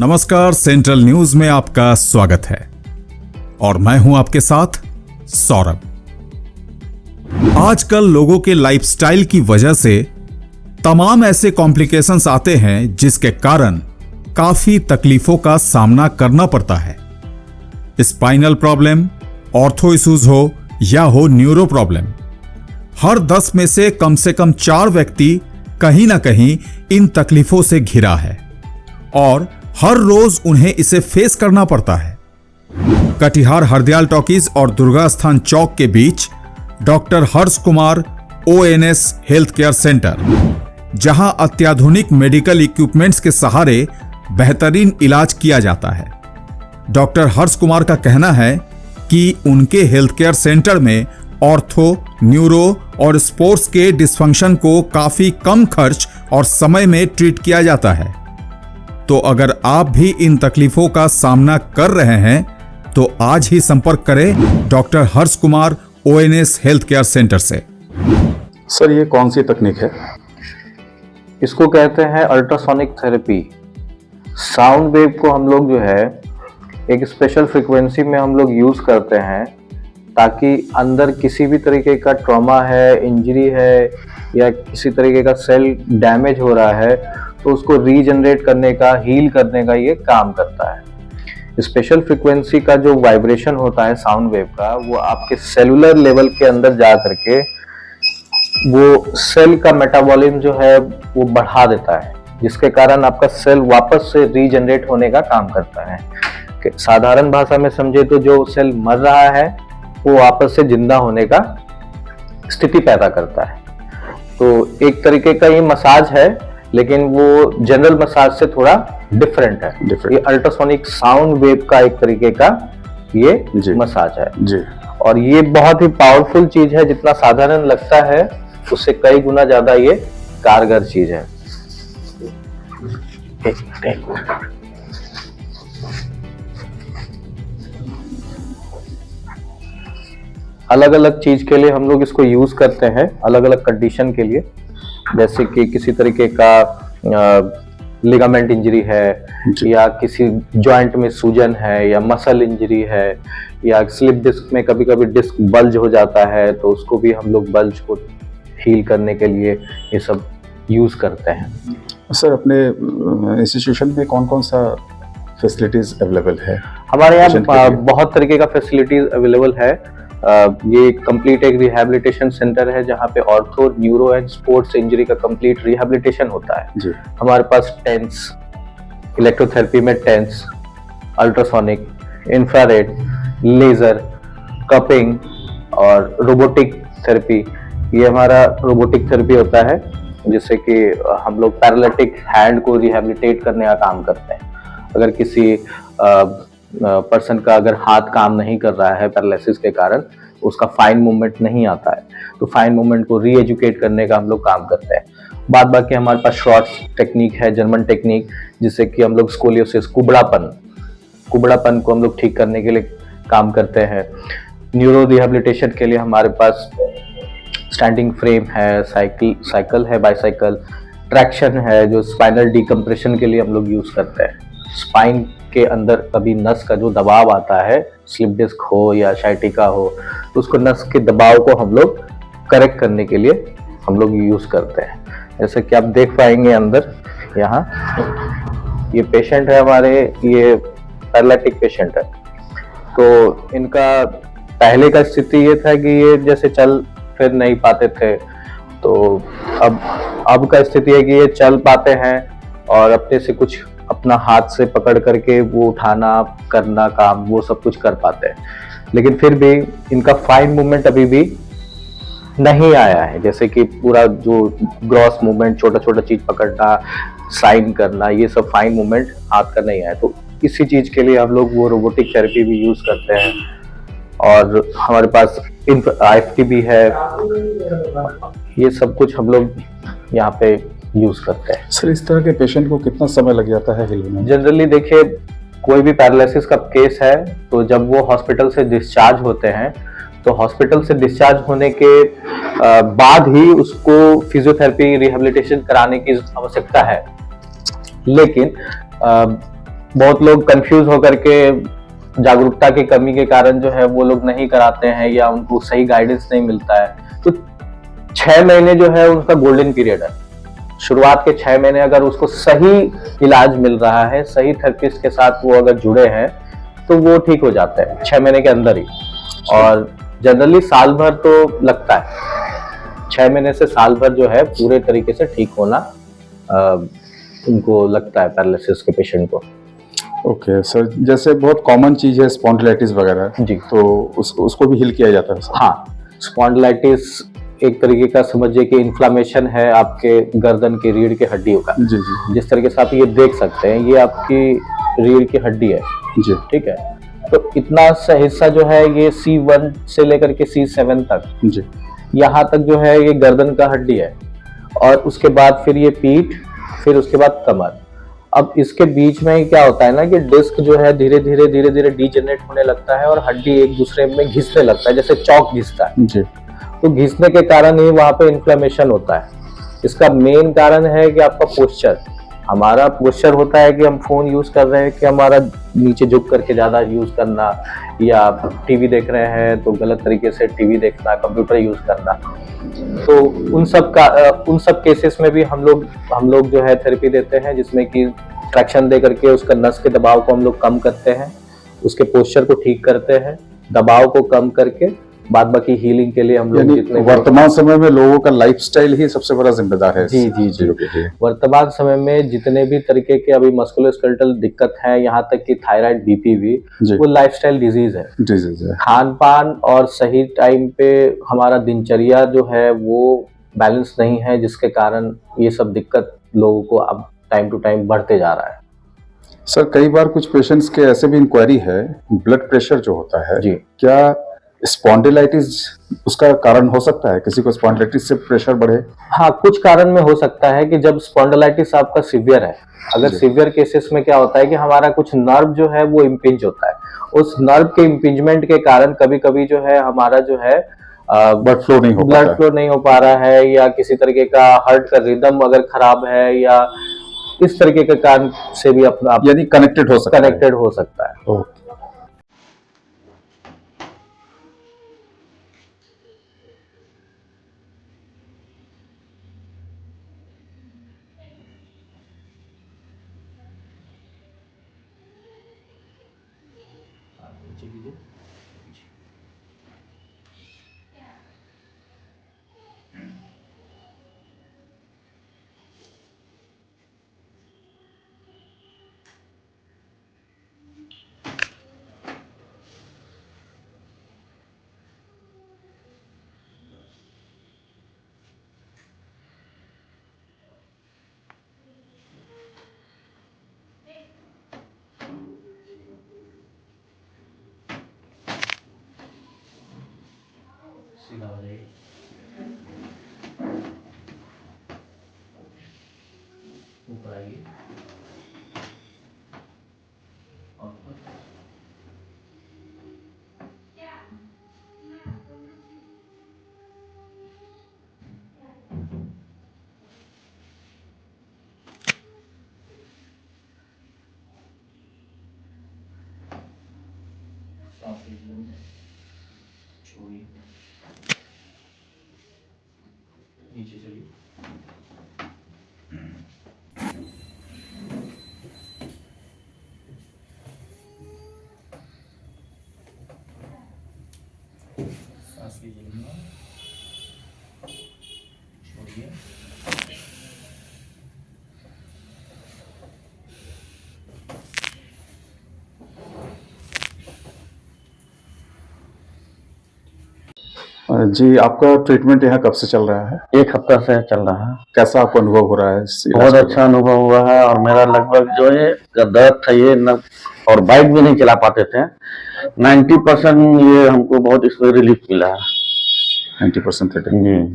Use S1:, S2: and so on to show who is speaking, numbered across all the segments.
S1: नमस्कार, central news में आपका स्वागत है और मैं हूं आपके साथ सौरभ। आजकल लोगों के लाइफस्टाइल की वजह से तमाम ऐसे कॉम्प्लिकेशंस आते हैं जिसके कारण काफी तकलीफों का सामना करना पड़ता है। स्पाइनल प्रॉब्लम, ऑर्थो इश्यूज हो या हो न्यूरो प्रॉब्लम, हर 10 में से कम 4 व्यक्ति कहीं ना कहीं इन तकलीफों से घिरा है और हर रोज उन्हें इसे फेस करना पड़ता है। कटिहार हरदयाल टॉकीज और दुर्गा स्थान चौक के बीच doctor Harsh Kumar ONS health care centre, जहां अत्याधुनिक मेडिकल इक्विपमेंट्स के सहारे बेहतरीन इलाज किया जाता है। डॉक्टर हर्ष कुमार का कहना है कि उनके हेल्थ केयर सेंटर में ऑर्थो, न्यूरो और स्पोर्ट्स के डिस्फंक्शन को काफी कम खर्च और समय में ट्रीट किया जाता है। तो अगर आप भी इन तकलीफों का सामना कर रहे हैं तो आज ही संपर्क करें doctor Harsh Kumar ONS health care centre से।
S2: सर, ये कौन सी तकनीक है?
S3: इसको कहते हैं अल्ट्रासोनिक थेरेपी। साउंड वेव को हम लोग जो है एक स्पेशल फ्रीक्वेंसी में हम लोग यूज करते हैं ताकि अंदर किसी भी तरीके का ट्रॉमा है, इंजरी है या किसी तरीके का सेल डैमेज हो रहा है तो उसको रीजनरेट करने का, हील करने का ये काम करता है। स्पेशल फ्रीक्वेंसी का जो वाइब्रेशन होता है साउंड वेव का, वो आपके सेलुलर लेवल के अंदर जा करके वो सेल का मेटाबॉलिज्म जो है वो बढ़ा देता है, जिसके कारण आपका सेल वापस से रीजनरेट होने का काम करता है। साधारण भाषा में समझे तो जो सेल मर रहा है वो वापस से जिंदा होने का स्थिति पैदा करता है। तो एक तरीके का ये मसाज है, लेकिन वो जनरल मसाज से थोड़ा डिफरेंट है। ये अल्ट्रासोनिक साउंड वेव का एक तरीके का ये मसाज है जी। और ये बहुत ही पावरफुल चीज है, जितना साधारण लगता है उससे कई गुना ज्यादा ये कारगर चीज है। अलग अलग चीज के लिए हम लोग इसको यूज करते हैं, अलग अलग कंडीशन के लिए। जैसे कि किसी तरीके का लिगामेंट इंजरी है या किसी जॉइंट में सूजन है या मसल इंजरी है या स्लिप डिस्क में कभी कभी डिस्क बल्ज हो जाता है तो उसको भी हम लोग बल्ज को हील करने के लिए ये सब यूज करते हैं।
S2: सर, अपने इंस्टीट्यूशन में कौन कौन सा फैसिलिटीज अवेलेबल है?
S3: हमारे यहाँ बहुत तरीके का फैसिलिटीज अवेलेबल है। ये कंप्लीट एक रिहैबिलिटेशन सेंटर है जहाँ पे ortho, neuro and sports injury का कंप्लीट रिहैबिलिटेशन होता है जी। हमारे पास टेंस, इलेक्ट्रोथेरेपी में TENS, ultrasonic, infrared, laser, cupping और रोबोटिक थेरेपी। ये हमारा रोबोटिक थेरेपी होता है जिससे कि हम लोग पैरालिटिक हैंड को रिहैबिलिटेट करने का काम करते हैं। अगर किसी पर्सन का अगर हाथ काम नहीं कर रहा है पैरालिसिस के कारण, उसका फाइन मूवमेंट नहीं आता है, तो फाइन मूवमेंट को री एजुकेट करने का हम लोग काम करते हैं। बाद बाकी हमारे पास शॉर्ट्स टेक्निक है, जर्मन टेक्निक, जिससे कि हम लोग स्कोलियोसिस, कुबड़ापन को हम लोग ठीक करने के लिए काम करते हैं। न्यूरो रिहैबिलिटेशन के लिए हमारे पास स्टैंडिंग फ्रेम है, साइकिल है, बाईसाइकिल, ट्रैक्शन है, जो स्पाइनल डिकम्प्रेशन के लिए हम लोग यूज करते हैं। स्पाइन के अंदर कभी नस का जो दबाव आता है, स्लिप डिस्क हो या शाइटिका हो, तो उसको नस के दबाव को हम लोग करेक्ट करने के लिए हम लोग यूज करते हैं। जैसे कि आप देख पाएंगे अंदर, यहाँ ये पेशेंट है हमारे, ये पैरालिटिक पेशेंट है। तो इनका पहले का स्थिति ये था कि ये जैसे चल फिर नहीं पाते थे, तो अब का स्थिति है कि ये चल पाते हैं और अपने से कुछ अपना हाथ से पकड़ करके वो उठाना, करना काम, वो सब कुछ कर पाते हैं। लेकिन फिर भी इनका फाइन मूवमेंट अभी भी नहीं आया है। जैसे कि पूरा जो ग्रॉस मूवमेंट, छोटा छोटा चीज पकड़ना, साइन करना, ये सब फाइन मूवमेंट हाथ का नहीं आया। तो इसी चीज के लिए हम लोग वो रोबोटिक थेरेपी भी यूज करते हैं। और हमारे पास IFT भी है। ये सब कुछ हम लोग यहाँ पे यूज करते हैं।
S2: सर, इस तरह के पेशेंट को कितना समय लग जाता है हिलने में?
S3: जनरली देखिए, कोई भी पैरालिसिस का केस है तो जब वो हॉस्पिटल से डिस्चार्ज होते हैं तो हॉस्पिटल से डिस्चार्ज होने के बाद ही उसको फिजियोथेरेपी, रिहैबिलिटेशन कराने की आवश्यकता है। लेकिन बहुत लोग कंफ्यूज होकर के जागरूकता की कमी के कारण जो है वो लोग नहीं कराते हैं या उनको सही गाइडेंस नहीं मिलता है। तो 6 महीने जो है उनका गोल्डन पीरियड है। शुरुआत के 6 महीने अगर उसको सही इलाज मिल रहा है, सही थेरेपिस्ट के साथ वो अगर जुड़े हैं तो वो ठीक हो जाते हैं 6 महीने के अंदर ही। और जनरली साल भर तो लगता है, 6 महीने से साल भर जो है पूरे तरीके से ठीक होना उनको लगता है पैरालिसिस के पेशेंट को।
S2: ओके सर, जैसे बहुत कॉमन चीज है स्पॉन्डिलाइटिस वगैरह
S3: जी,
S2: तो उसको भी हिल किया जाता है सर?
S3: हाँ, स्पॉन्डिलाइटिस एक तरीके का समझिए कि इन्फ्लामेशन है आपके गर्दन की रीढ़ की हड्डियों का।
S2: जी जी
S3: जिस तरीके से आप ये देख सकते हैं, ये आपकी रीढ़ की हड्डी है
S2: जी।
S3: ठीक है। तो इतना सा हिस्सा जो है ये C1 से लेकर के C7 तक,
S2: जी
S3: यहाँ तक जो है ये गर्दन का हड्डी है। और उसके बाद फिर ये पीठ, फिर उसके बाद कमर। अब इसके बीच में क्या होता है ना कि डिस्क जो है धीरे धीरे डीजेनरेट होने लगता है और हड्डी एक दूसरे में घिसने लगता है, जैसे चौक घिसता है।
S2: जी।
S3: तो घिसने के कारण ही वहां पे इन्फ्लेमेशन होता है। इसका मेन कारण है कि आपका पोस्चर, हमारा पोस्चर होता है कि हम फोन यूज कर रहे हैं कि हमारा नीचे झुक करके ज्यादा यूज करना, या टीवी देख रहे हैं तो गलत तरीके से टीवी देखना, कंप्यूटर यूज करना। तो उन सब केसेस में भी हम लोग जो है थेरेपी देते हैं, जिसमें कि ट्रैक्शन दे करके उसका नस के दबाव को हम लोग कम करते हैं, उसके पोस्चर को ठीक करते हैं, दबाव को कम करके बाद बाकी हीलिंग के लिए हम लोग जितने
S2: वर्तमान समय में लोगों का लाइफस्टाइल ही सबसे बड़ा जिम्मेदार है।
S3: जी जी जी। वर्तमान समय में जितने भी तरीके के अभी मस्कुलोस्केलेटल दिक्कत है, यहाँ तक कि थायराइड, बीपी भी, वो लाइफस्टाइल डिजीज है।
S2: डिजीज है।
S3: खान पान और सही टाइम पे हमारा दिनचर्या जो है वो बैलेंस नहीं है, जिसके कारण ये सब दिक्कत लोगों को अब टाइम टू टाइम बढ़ते जा रहा है।
S2: सर कई बार कुछ पेशेंट्स के ऐसे भी इंक्वायरी है, ब्लड प्रेशर जो होता है,
S3: जी,
S2: क्या स्पॉन्डिलाइटिस उसका कारण हो सकता है? किसी को स्पॉन्डिलाइटिस से प्रेशर बढ़े?
S3: हाँ, कुछ कारण में हो सकता है कि जब स्पॉन्डिलाइटिस आपका सीवियर है, अगर सीवियर केसेस में क्या होता है कि हमारा कुछ नर्व जो है वो इम्पिंज होता है। उस नर्व के इम्पिंजमेंट के कारण कभी कभी जो है हमारा जो है
S2: ब्लड फ्लो नहीं हो पा
S3: रहा है, या किसी तरीके का हार्ट का रिदम अगर खराब है, या इस तरीके के कारण से भी अपना
S2: यानी कनेक्टेड हो सकता है।
S3: ऊपर आइए और छोड़िए, नीचे चलिए। सांस लीजिए, छोड़िए।
S2: जी, आपका ट्रीटमेंट यहाँ कब से चल रहा है?
S4: 1 हफ्ता से चल रहा है।
S2: कैसा आपको अनुभव हो रहा है?
S4: बहुत अच्छा अनुभव हुआ है, और मेरा लगभग जो है दर्द था ये न, और बाइक भी नहीं चला पाते थे, 90% ये हमको बहुत इसमें रिलीफ मिला है।
S2: 90% रिलीफ।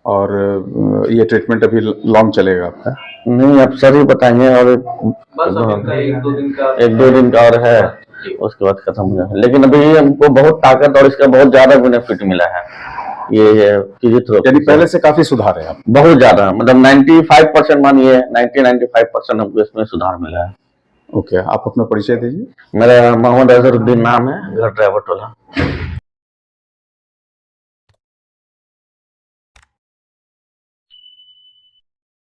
S2: और ये ट्रीटमेंट अभी लॉन्ग चलेगा आपका?
S4: नहीं, अब सर ही बताएंगे, और एक दो दिन का और है, उसके बाद खत्म हो जाएगा। लेकिन अभी हमको बहुत ताकत और इसका बहुत ज्यादा बेनिफिट मिला है। ये फिजियोथेरेपी
S2: यानी पहले से काफी सुधार है आप?
S4: बहुत ज्यादा, मतलब 95% मानिए 90-95% हमको इसमें सुधार मिला है।
S2: ओके, आप अपना परिचय दीजिए।
S4: मेरा मोहम्मद अजहरुद्दीन नाम है, घर ड्राइवर टोला।